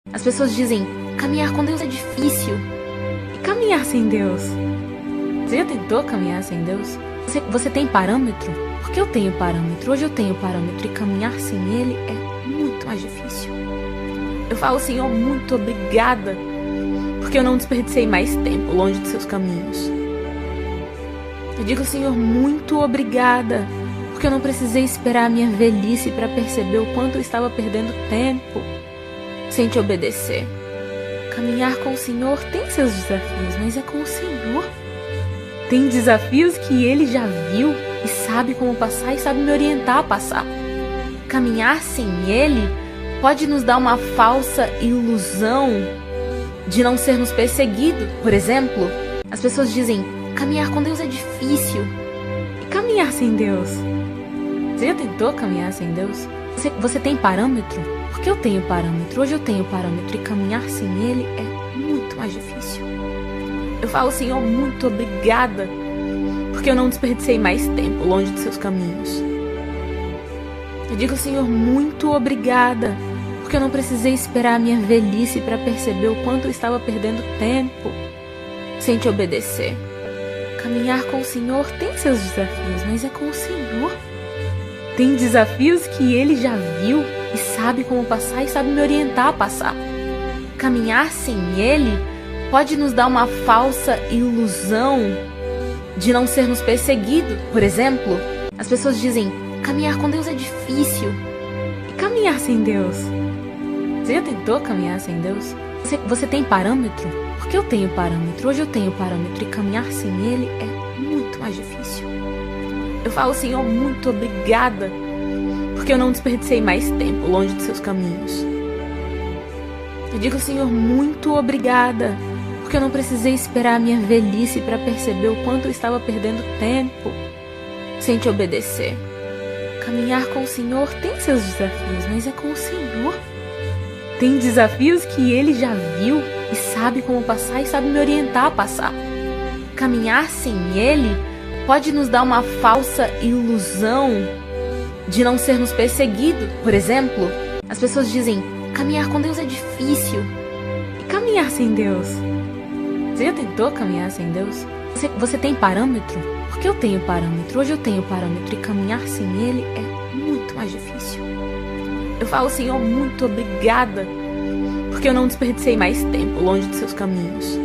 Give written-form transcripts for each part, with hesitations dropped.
As pessoas dizem, caminhar com Deus é difícil. E caminhar sem Deus? Você já tentou caminhar sem Deus? Você tem parâmetro? Porque eu tenho parâmetro. Hoje eu tenho parâmetro e caminhar sem Ele é muito mais difícil. Eu falo, Senhor, muito obrigada, porque eu não desperdicei mais tempo longe de seus caminhos. Eu digo, Senhor, muito obrigada, porque eu não precisei esperar a minha velhice para perceber o quanto eu estava perdendo tempo sem te obedecer. Caminhar com o Senhor tem seus desafios, mas é com o Senhor. Tem desafios que Ele já viu e sabe como passar e sabe me orientar a passar. Caminhar sem Ele pode nos dar uma falsa ilusão de não sermos perseguidos. Por exemplo, as pessoas dizem, caminhar com Deus é difícil. E caminhar sem Deus? Você já tentou caminhar sem Deus? Você tem parâmetro? Porque eu tenho parâmetro. Hoje eu tenho parâmetro e caminhar sem Ele é muito mais difícil. Eu falo, Senhor, muito obrigada, porque eu não desperdicei mais tempo longe de seus caminhos. Eu digo, Senhor, muito obrigada, porque eu não precisei esperar a minha velhice para perceber o quanto eu estava perdendo tempo sem te obedecer. Caminhar com o Senhor tem seus desafios, mas é com o Senhor. Tem desafios que Ele já viu e sabe como passar e sabe me orientar a passar. Caminhar sem Ele pode nos dar uma falsa ilusão de não sermos perseguidos. Por exemplo, as pessoas dizem, caminhar com Deus é difícil. E caminhar sem Deus? Você já tentou caminhar sem Deus? Você tem parâmetro? Porque eu tenho parâmetro. Hoje eu tenho parâmetro e caminhar sem Ele é muito mais difícil. Eu falo, Senhor, muito obrigada, porque eu não desperdicei mais tempo longe de seus caminhos. Eu digo, Senhor, muito obrigada, porque eu não precisei esperar a minha velhice para perceber o quanto eu estava perdendo tempo sem te obedecer. Caminhar com o Senhor tem seus desafios, mas é com o Senhor. Tem desafios que Ele já viu e sabe como passar e sabe me orientar a passar. Caminhar sem Ele pode nos dar uma falsa ilusão de não sermos perseguidos. Por exemplo, as pessoas dizem, caminhar com Deus é difícil. E caminhar sem Deus? Você já tentou caminhar sem Deus? Você tem parâmetro? Porque eu tenho parâmetro. Hoje eu tenho parâmetro e caminhar sem Ele é muito mais difícil. Eu falo, Senhor, muito obrigada, porque eu não desperdicei mais tempo longe de seus caminhos.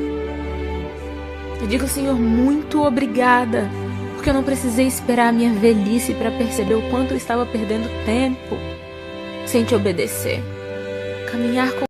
Eu digo, Senhor, muito obrigada, porque eu não precisei esperar a minha velhice para perceber o quanto eu estava perdendo tempo sem te obedecer. Caminhar com